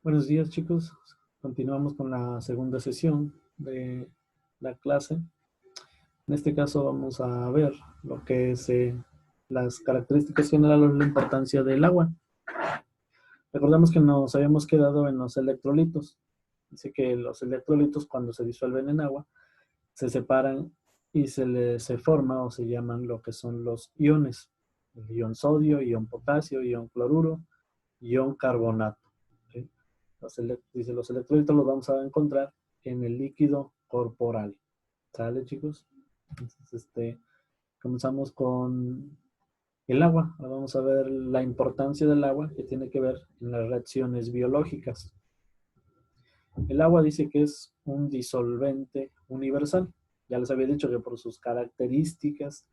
Buenos días, chicos. Continuamos con la segunda sesión de la clase. En este caso vamos a ver lo que es las características generales, la importancia del agua. Recordamos que nos habíamos quedado en los electrolitos. Dice que los electrolitos, cuando se disuelven en agua, se separan y se forma o se llaman lo que son los iones. El ion sodio, ion potasio, ion cloruro, ion carbonato. ¿Sí? Dice, los electrolitos los vamos a encontrar en el líquido corporal. ¿Sale, chicos? Entonces, comenzamos con el agua. Ahora vamos a ver la importancia del agua que tiene que ver en las reacciones biológicas. El agua dice que es un disolvente universal. Ya les había dicho que por sus características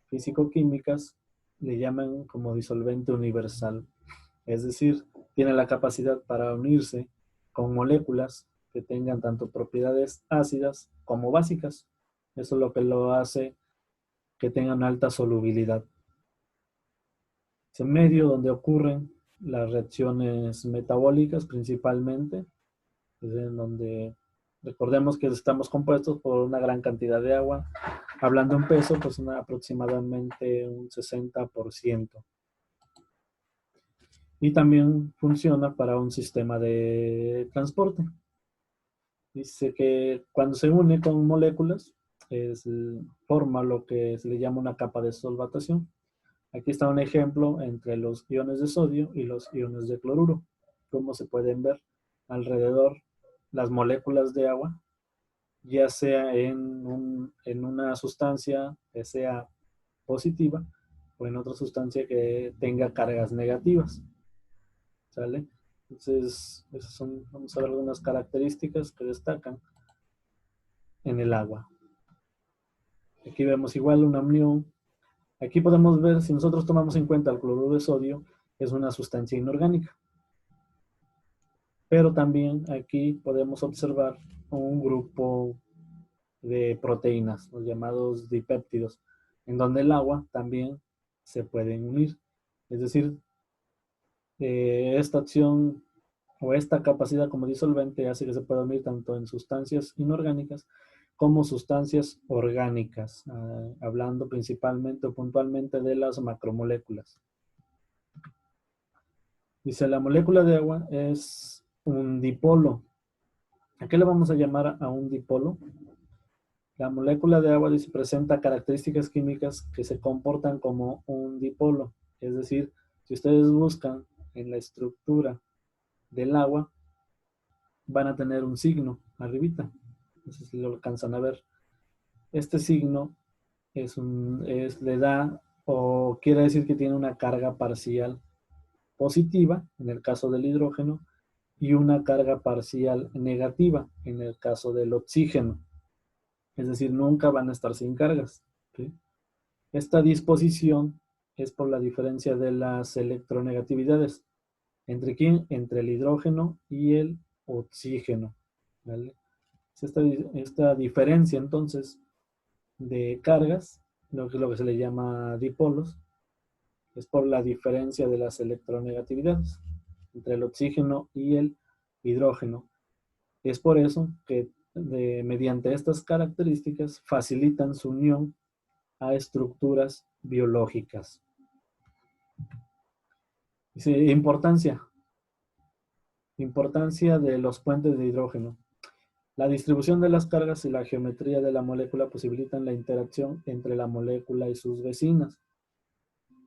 físico-químicas le llaman como disolvente universal. Es decir, tiene la capacidad para unirse con moléculas que tengan tanto propiedades ácidas como básicas. Eso es lo que lo hace que tengan alta solubilidad. Es el medio donde ocurren las reacciones metabólicas principalmente, en donde recordemos que estamos compuestos por una gran cantidad de agua. Hablando en peso, pues aproximadamente un 60%. Y también funciona para un sistema de transporte. Dice que cuando se une con moléculas, forma lo que se le llama una capa de solvatación. Aquí está un ejemplo entre los iones de sodio y los iones de cloruro. Como se pueden ver alrededor las moléculas de agua, ya sea en una sustancia que sea positiva o en otra sustancia que tenga cargas negativas. ¿Sale? Entonces, vamos a ver algunas características que destacan en el agua. Aquí vemos igual una anión. Aquí podemos ver, si nosotros tomamos en cuenta el cloruro de sodio, es una sustancia inorgánica. Pero también aquí podemos observar un grupo de proteínas, los llamados dipéptidos, en donde el agua también se pueden unir. Es decir, esta acción o esta capacidad como disolvente hace que se pueda unir tanto en sustancias inorgánicas como sustancias orgánicas, hablando principalmente o puntualmente de las macromoléculas. Dice, la molécula de agua es un dipolo. ¿A qué le vamos a llamar a un dipolo? La molécula de agua dice, presenta características químicas que se comportan como un dipolo. Es decir, si ustedes buscan en la estructura del agua, van a tener un signo arribita. No sé si lo alcanzan a ver. Este signo le da o quiere decir que tiene una carga parcial positiva en el caso del hidrógeno y una carga parcial negativa en el caso del oxígeno. Es decir, nunca van a estar sin cargas. ¿Sí? Esta disposición es por la diferencia de las electronegatividades. ¿Entre quién? Entre el hidrógeno y el oxígeno. ¿Vale? Esta diferencia entonces de cargas, lo que se le llama dipolos, es por la diferencia de las electronegatividades entre el oxígeno y el hidrógeno. Es por eso que mediante estas características facilitan su unión a estructuras biológicas. Dice, importancia de los puentes de hidrógeno. La distribución de las cargas y la geometría de la molécula posibilitan la interacción entre la molécula y sus vecinas.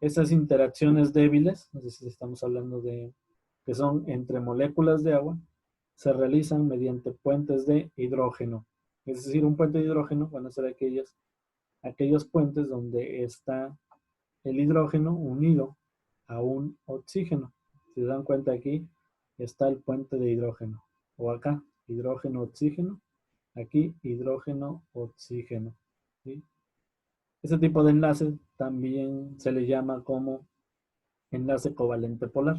Estas interacciones débiles, es decir, estamos hablando de que son entre moléculas de agua, se realizan mediante puentes de hidrógeno. Es decir, un puente de hidrógeno van a ser aquellos puentes donde está el hidrógeno unido a un oxígeno. Si se dan cuenta aquí, está el puente de hidrógeno. O acá, hidrógeno-oxígeno. Aquí, hidrógeno-oxígeno. ¿Sí? Ese tipo de enlace también se le llama como enlace covalente polar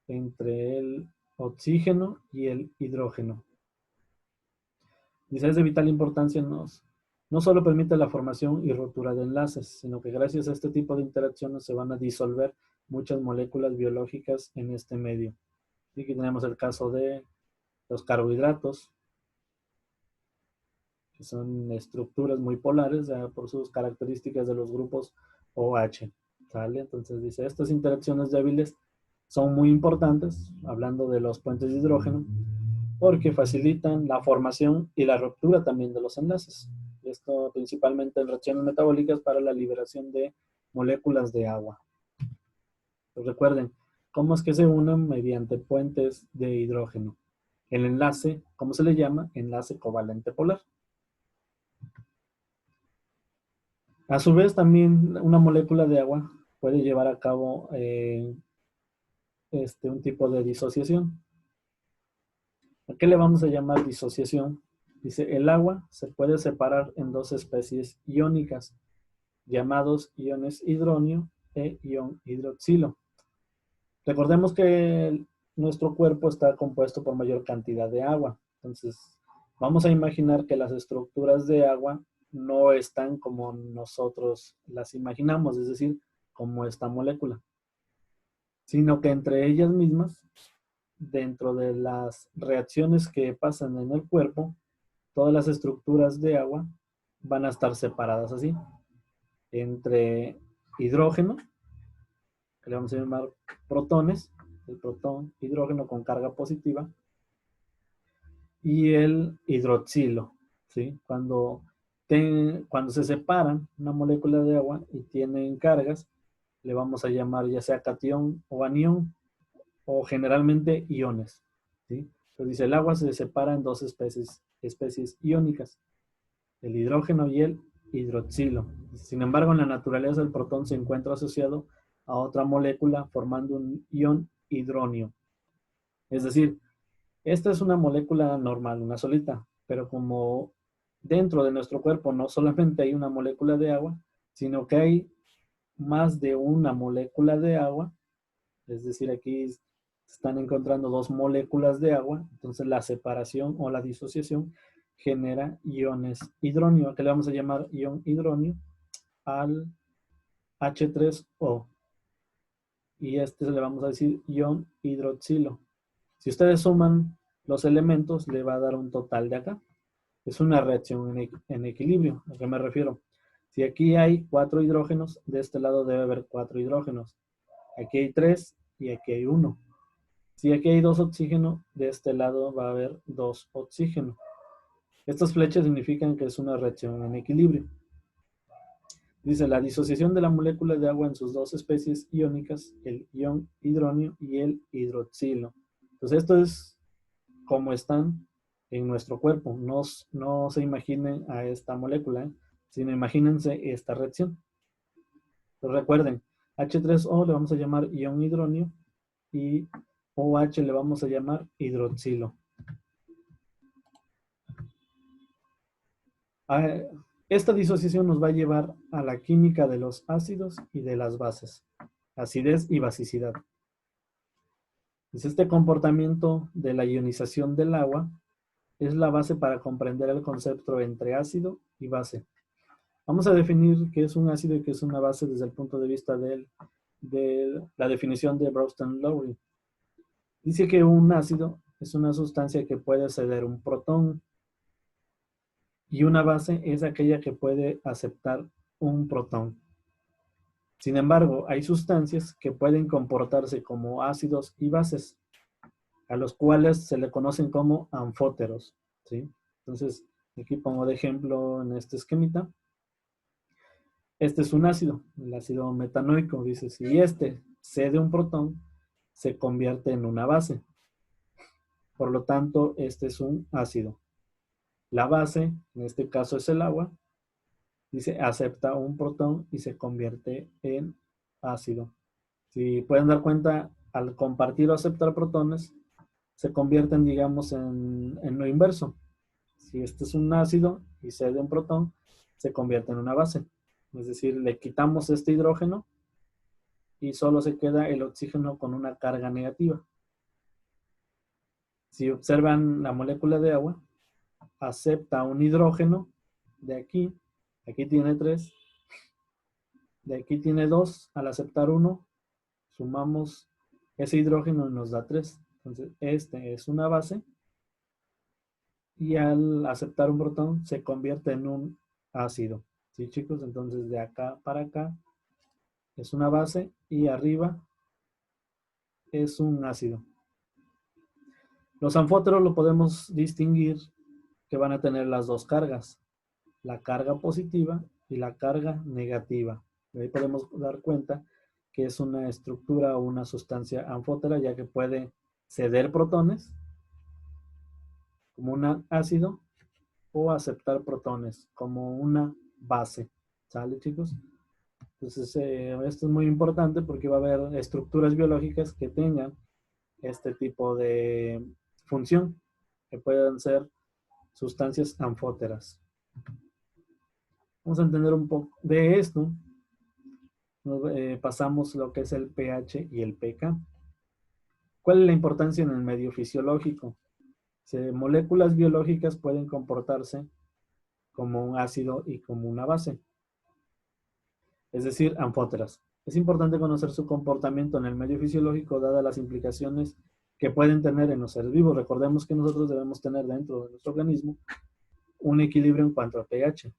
entre el oxígeno y el hidrógeno. Dice, es de vital importancia, no solo permite la formación y rotura de enlaces, sino que gracias a este tipo de interacciones se van a disolver muchas moléculas biológicas en este medio. Y aquí tenemos el caso de los carbohidratos, que son estructuras muy polares por sus características de los grupos OH. ¿Sale? Entonces dice, estas interacciones débiles son muy importantes, hablando de los puentes de hidrógeno, porque facilitan la formación y la ruptura también de los enlaces. Esto principalmente en reacciones metabólicas para la liberación de moléculas de agua. Pues recuerden, ¿cómo es que se unen? Mediante puentes de hidrógeno. El enlace, ¿cómo se le llama? Enlace covalente polar. A su vez, también una molécula de agua puede llevar a cabo un tipo de disociación. ¿A qué le vamos a llamar disociación? Dice, el agua se puede separar en dos especies iónicas, llamados iones hidronio e ion hidroxilo. Recordemos que nuestro cuerpo está compuesto por mayor cantidad de agua. Entonces, vamos a imaginar que las estructuras de agua no están como nosotros las imaginamos, es decir, como esta molécula, sino que entre ellas mismas, dentro de las reacciones que pasan en el cuerpo, todas las estructuras de agua van a estar separadas así, entre hidrógeno, que le vamos a llamar protones, el protón, hidrógeno con carga positiva, y el hidroxilo, ¿sí? Cuando se separan una molécula de agua y tienen cargas, le vamos a llamar ya sea catión o anión, o generalmente iones, ¿sí? Entonces dice, el agua se separa en dos especies iónicas, el hidrógeno y el hidroxilo. Sin embargo, en la naturaleza el protón se encuentra asociado a otra molécula formando un ion hidronio. Es decir, esta es una molécula normal, una solita, pero como dentro de nuestro cuerpo no solamente hay una molécula de agua, sino que hay más de una molécula de agua, es decir, aquí están encontrando dos moléculas de agua, entonces la separación o la disociación genera iones hidronio, que le vamos a llamar ion hidronio, al H3O. Y este le vamos a decir ion hidroxilo. Si ustedes suman los elementos, le va a dar un total de acá. Es una reacción en equilibrio. ¿A qué me refiero? Si aquí hay 4 hidrógenos, de este lado debe haber 4 hidrógenos. Aquí hay 3 y aquí hay 1. Si aquí hay 2 oxígenos, de este lado va a haber 2 oxígenos. Estas flechas significan que es una reacción en equilibrio. Dice, la disociación de la molécula de agua en sus dos especies iónicas, el ion hidronio y el hidroxilo. Entonces, esto es como están en nuestro cuerpo. No se imaginen a esta molécula, sino imagínense esta reacción. Entonces, recuerden, H3O le vamos a llamar ion hidronio y OH le vamos a llamar hidroxilo. Esta disociación nos va a llevar a la química de los ácidos y de las bases, acidez y basicidad. Pues este comportamiento de la ionización del agua es la base para comprender el concepto entre ácido y base. Vamos a definir qué es un ácido y qué es una base desde el punto de vista de la definición de Bronsted-Lowry. Dice que un ácido es una sustancia que puede ceder un protón y una base es aquella que puede aceptar un protón. Sin embargo, hay sustancias que pueden comportarse como ácidos y bases, a los cuales se le conocen como anfóteros, ¿sí? Entonces, aquí pongo de ejemplo en este esquemita. Este es un ácido, el ácido metanoico. Dice, si este cede un protón, se convierte en una base. Por lo tanto, este es un ácido. La base, en este caso es el agua, dice, acepta un protón y se convierte en ácido. Si pueden dar cuenta, al compartir o aceptar protones, se convierten, digamos, en lo inverso. Si este es un ácido y cede un protón, se convierte en una base. Es decir, le quitamos este hidrógeno y solo se queda el oxígeno con una carga negativa. Si observan la molécula de agua, acepta un hidrógeno de aquí tiene 3, de aquí tiene 2, al aceptar 1, Sumamos ese hidrógeno y nos da 3. Entonces, este es una base y al aceptar un protón se convierte en un ácido. ¿Sí, chicos? Entonces, de acá para acá es una base y arriba es un ácido. Los anfóteros lo podemos distinguir que van a tener las dos cargas, la carga positiva y la carga negativa. De ahí podemos dar cuenta que es una estructura o una sustancia anfótera, ya que puede ceder protones como un ácido o aceptar protones como una base. ¿Sale, chicos? Entonces, esto es muy importante porque va a haber estructuras biológicas que tengan este tipo de función, que pueden ser sustancias anfóteras. Vamos a entender un poco de esto. Pasamos lo que es el pH y el pK. ¿Cuál es la importancia en el medio fisiológico? Moléculas biológicas pueden comportarse como un ácido y como una base, es decir, anfóteras. Es importante conocer su comportamiento en el medio fisiológico, dadas las implicaciones que pueden tener en los seres vivos. Recordemos que nosotros debemos tener dentro de nuestro organismo un equilibrio en cuanto a pH.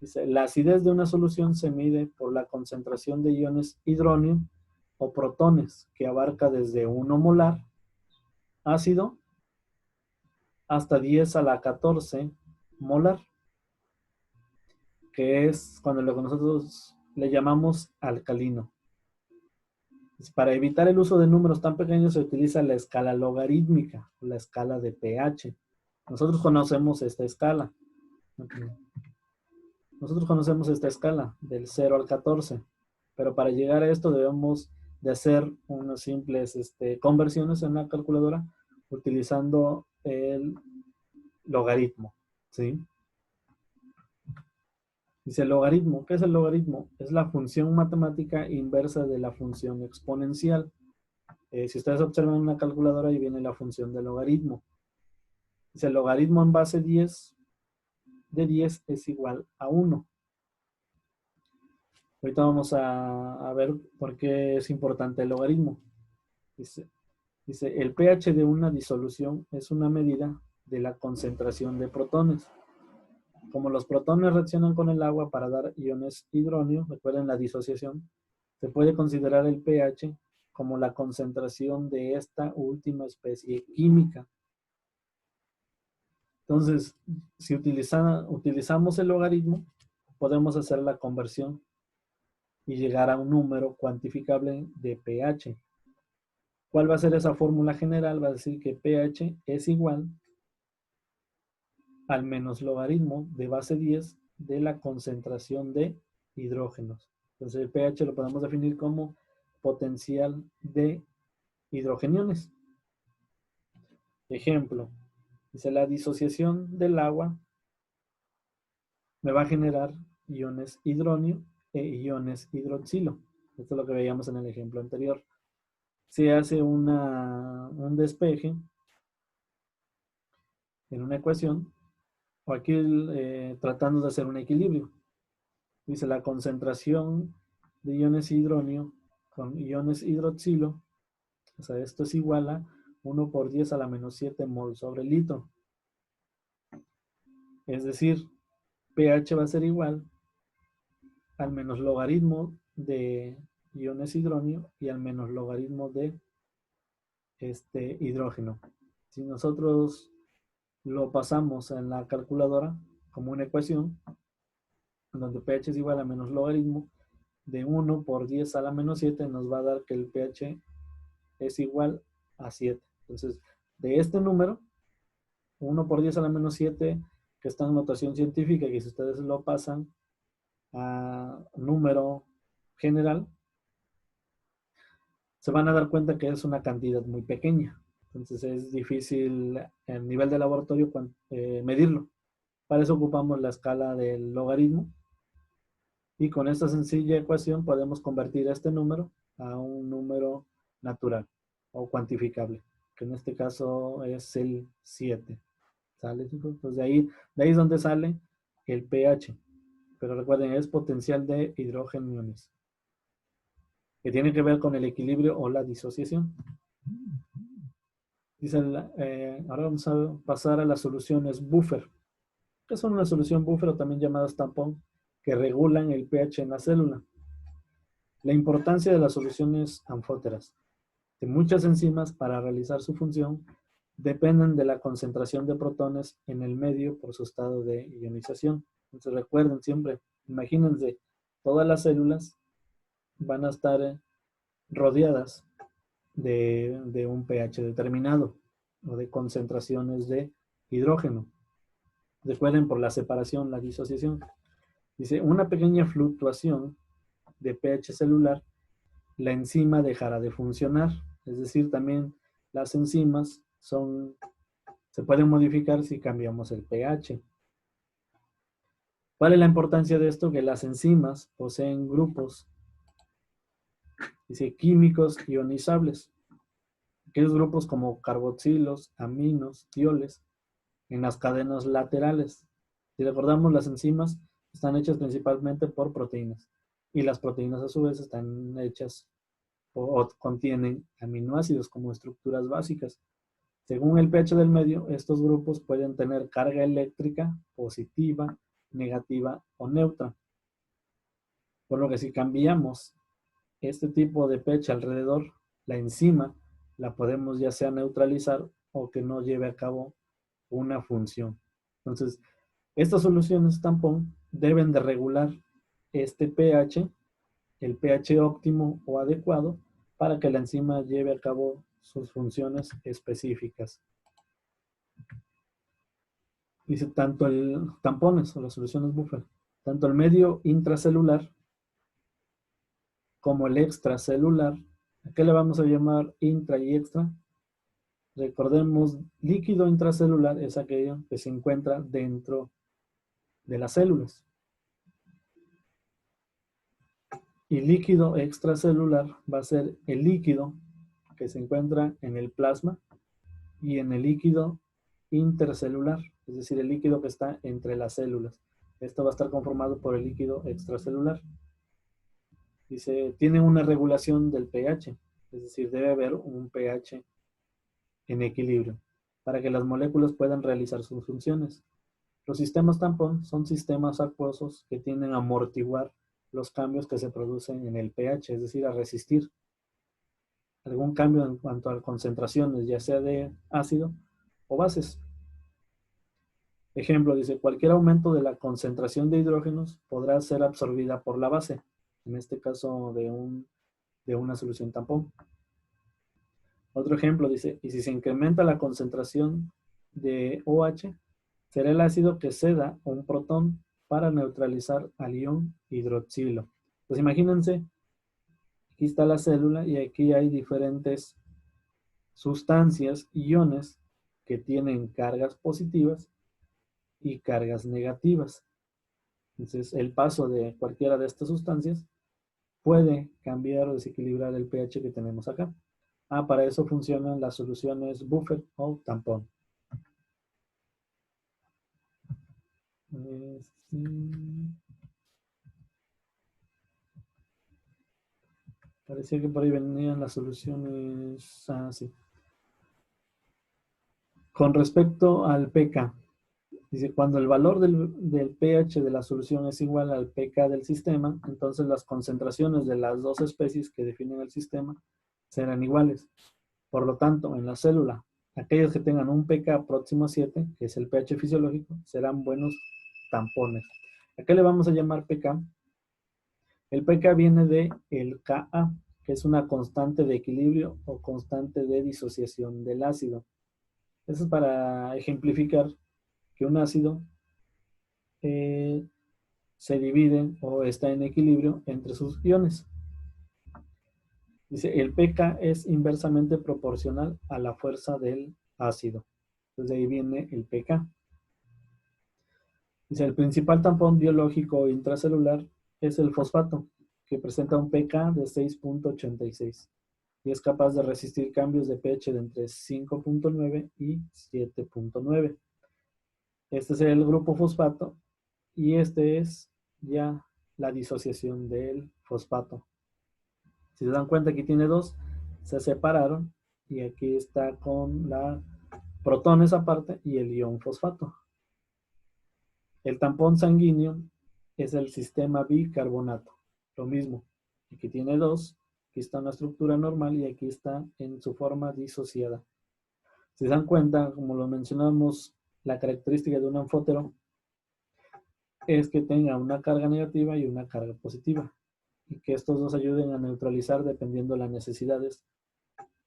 Dice, la acidez de una solución se mide por la concentración de iones hidróneo o protones, que abarca desde 1 molar ácido hasta 10 a la 14 molar, que es cuando lo que nosotros le llamamos alcalino. Para evitar el uso de números tan pequeños se utiliza la escala logarítmica, la escala de pH. Nosotros conocemos esta escala. Nosotros conocemos esta escala del 0 al 14, pero para llegar a esto debemos de hacer unas simples conversiones en la calculadora utilizando el logaritmo, ¿sí? Dice el logaritmo. ¿Qué es el logaritmo? Es la función matemática inversa de la función exponencial. Si ustedes observan una calculadora, ahí viene la función del logaritmo. Dice el logaritmo en base 10 de 10 es igual a 1. Ahorita vamos a ver por qué es importante el logaritmo. Dice, el pH de una disolución es una medida de la concentración de protones. Como los protones reaccionan con el agua para dar iones hidróneo, recuerden la disociación, se puede considerar el pH como la concentración de esta última especie química. Entonces, si utilizamos el logaritmo, podemos hacer la conversión y llegar a un número cuantificable de pH. ¿Cuál va a ser esa fórmula general? Va a decir que pH es igual al menos logaritmo de base 10 de la concentración de hidrógenos. Entonces el pH lo podemos definir como potencial de hidrogeniones. Ejemplo, dice la disociación del agua me va a generar iones hidróneo e iones hidroxilo. Esto es lo que veíamos en el ejemplo anterior. Se hace un despeje en una ecuación, o aquí tratando de hacer un equilibrio. Dice la concentración de iones hidróneo con iones hidroxilo, o sea, esto es igual a 1 por 10 a la menos 7 mol sobre litro. Es decir, pH va a ser igual al menos logaritmo de iones hidróneo y al menos logaritmo de hidrógeno. Si nosotros lo pasamos en la calculadora como una ecuación, donde pH es igual a menos logaritmo de 1 por 10 a la menos 7, nos va a dar que el pH es igual a 7. Entonces, de este número, 1 por 10 a la menos 7, que está en notación científica, que si ustedes lo pasan a número general, se van a dar cuenta que es una cantidad muy pequeña. Entonces es difícil a nivel de laboratorio medirlo. Para eso ocupamos la escala del logaritmo. Y con esta sencilla ecuación podemos convertir este número a un número natural o cuantificable, que en este caso es el 7. ¿Sale, chicos? Pues de ahí es donde sale el pH. Pero recuerden, es potencial de hidrogeniones. que tiene que ver con el equilibrio o la disociación. Dice, ahora vamos a pasar a las soluciones buffer, que son una solución buffer o también llamadas tampón, que regulan el pH en la célula. La importancia de las soluciones anfóteras. De muchas enzimas para realizar su función dependen de la concentración de protones en el medio por su estado de ionización. Entonces recuerden siempre, imagínense, todas las células van a estar rodeadas de un pH determinado o de concentraciones de hidrógeno. Recuerden por la separación, la disociación. Dice, una pequeña fluctuación de pH celular, la enzima dejará de funcionar. Es decir, también las enzimas se pueden modificar si cambiamos el pH. ¿Cuál es la importancia de esto? Que las enzimas poseen grupos, dice, químicos ionizables. Aquellos grupos como carboxilos, aminos, tioles, en las cadenas laterales. Si recordamos, las enzimas están hechas principalmente por proteínas. Y las proteínas a su vez están hechas o contienen aminoácidos como estructuras básicas. Según el pH del medio, estos grupos pueden tener carga eléctrica positiva, negativa o neutra. Por lo que si cambiamos este tipo de pH alrededor, la enzima la podemos ya sea neutralizar o que no lleve a cabo una función. Entonces, estas soluciones tampón deben de regular este pH, el pH óptimo o adecuado, para que la enzima lleve a cabo sus funciones específicas. Dice, tanto el tampones o las soluciones buffer, tanto el medio intracelular como el extracelular. ¿A qué le vamos a llamar intra y extra? Recordemos, líquido intracelular es aquello que se encuentra dentro de las células. Y líquido extracelular va a ser el líquido que se encuentra en el plasma y en el líquido intercelular, es decir, el líquido que está entre las células. Esto va a estar conformado por el líquido extracelular. Dice, tiene una regulación del pH, es decir, debe haber un pH en equilibrio para que las moléculas puedan realizar sus funciones. Los sistemas tampón son sistemas acuosos que tienden a amortiguar los cambios que se producen en el pH, es decir, a resistir algún cambio en cuanto a concentraciones, ya sea de ácido o bases. Ejemplo, dice, cualquier aumento de la concentración de hidrógenos podrá ser absorbida por la base, en este caso de una solución tampón. Otro ejemplo dice, y si se incrementa la concentración de OH, será el ácido que ceda un protón para neutralizar al ion hidroxilo. Pues imagínense, aquí está la célula y aquí hay diferentes sustancias, iones, que tienen cargas positivas y cargas negativas. Entonces, el paso de cualquiera de estas sustancias puede cambiar o desequilibrar el pH que tenemos acá. Para eso funcionan las soluciones buffer o tampón. Parecía que por ahí venían las soluciones. Sí. Con respecto al pK, dice, cuando el valor del pH de la solución es igual al pK del sistema, entonces las concentraciones de las dos especies que definen el sistema serán iguales. Por lo tanto, en la célula, aquellos que tengan un pK próximo a 7, que es el pH fisiológico, serán buenos tampones. ¿A qué le vamos a llamar pK? El pK viene de el Ka, que es una constante de equilibrio o constante de disociación del ácido. Eso es para ejemplificar que un ácido se divide o está en equilibrio entre sus iones. Dice, el pK es inversamente proporcional a la fuerza del ácido. Entonces de ahí viene el pK. Dice, el principal tampón biológico intracelular es el fosfato, que presenta un pK de 6.86 y es capaz de resistir cambios de pH de entre 5.9 y 7.9. Este es el grupo fosfato y este es ya la disociación del fosfato. Si se dan cuenta, aquí tiene dos, se separaron y aquí está con la protones aparte y el ion fosfato. El tampón sanguíneo es el sistema bicarbonato. Lo mismo, aquí tiene dos, aquí está una estructura normal y aquí está en su forma disociada. Si se dan cuenta, como lo mencionamos, la característica de un anfótero es que tenga una carga negativa y una carga positiva y que estos dos ayuden a neutralizar dependiendo de las necesidades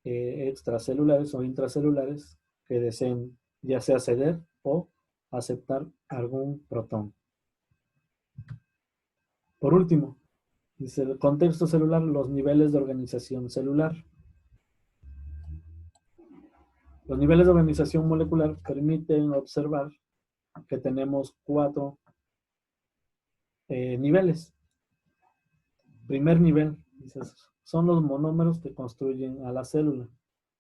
extracelulares o intracelulares que deseen ya sea ceder o aceptar algún protón. Por último, dice el contexto celular, los niveles de organización celular. Los niveles de organización molecular permiten observar que tenemos cuatro niveles. Primer nivel, dices, son los monómeros que construyen a la célula.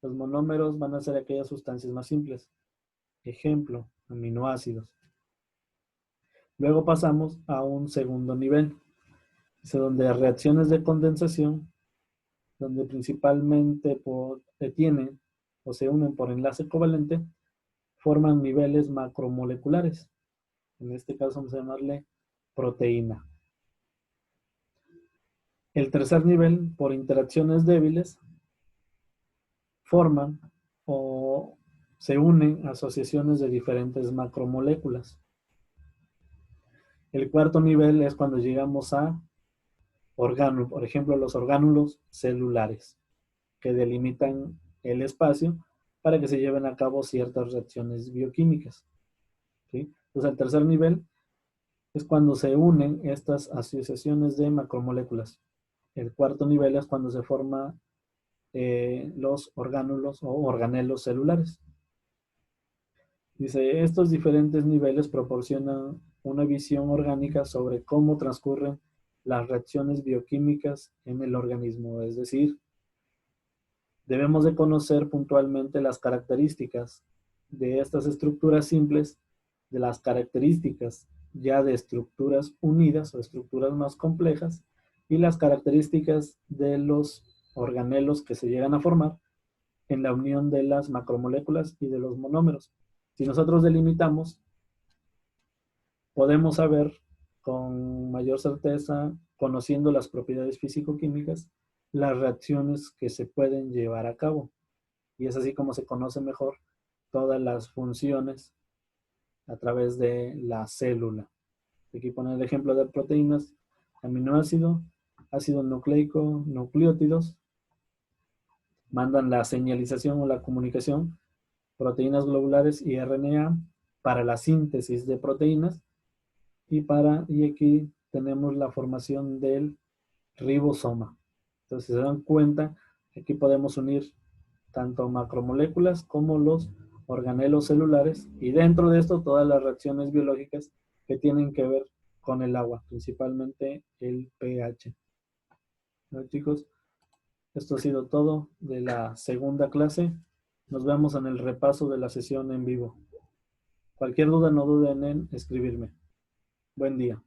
Los monómeros van a ser aquellas sustancias más simples. Ejemplo, aminoácidos. Luego pasamos a un segundo nivel, donde reacciones de condensación, donde principalmente tienen o se unen por enlace covalente, forman niveles macromoleculares. En este caso vamos a llamarle proteína. El tercer nivel, por interacciones débiles, forman o se unen asociaciones de diferentes macromoléculas. El cuarto nivel es cuando llegamos a orgánulos, por ejemplo, los orgánulos celulares, que delimitan el espacio para que se lleven a cabo ciertas reacciones bioquímicas. ¿Sí? Entonces, el tercer nivel es cuando se unen estas asociaciones de macromoléculas. El cuarto nivel es cuando se forman los orgánulos o organelos celulares. Dice, estos diferentes niveles proporcionan una visión orgánica sobre cómo transcurren las reacciones bioquímicas en el organismo. Es decir, debemos de conocer puntualmente las características de estas estructuras simples, de las características ya de estructuras unidas o estructuras más complejas y las características de los organelos que se llegan a formar en la unión de las macromoléculas y de los monómeros. Si nosotros delimitamos, podemos saber con mayor certeza, conociendo las propiedades físico-químicas, las reacciones que se pueden llevar a cabo. Y es así como se conoce mejor todas las funciones a través de la célula. Aquí pone el ejemplo de proteínas, aminoácido, ácido nucleico, nucleótidos, mandan la señalización o la comunicación, proteínas globulares y RNA para la síntesis de proteínas y aquí tenemos la formación del ribosoma. Entonces, si se dan cuenta, aquí podemos unir tanto macromoléculas como los organelos celulares y dentro de esto todas las reacciones biológicas que tienen que ver con el agua, principalmente el pH. Bueno, chicos, esto ha sido todo de la segunda clase. Nos vemos en el repaso de la sesión en vivo. Cualquier duda, no duden en escribirme. Buen día.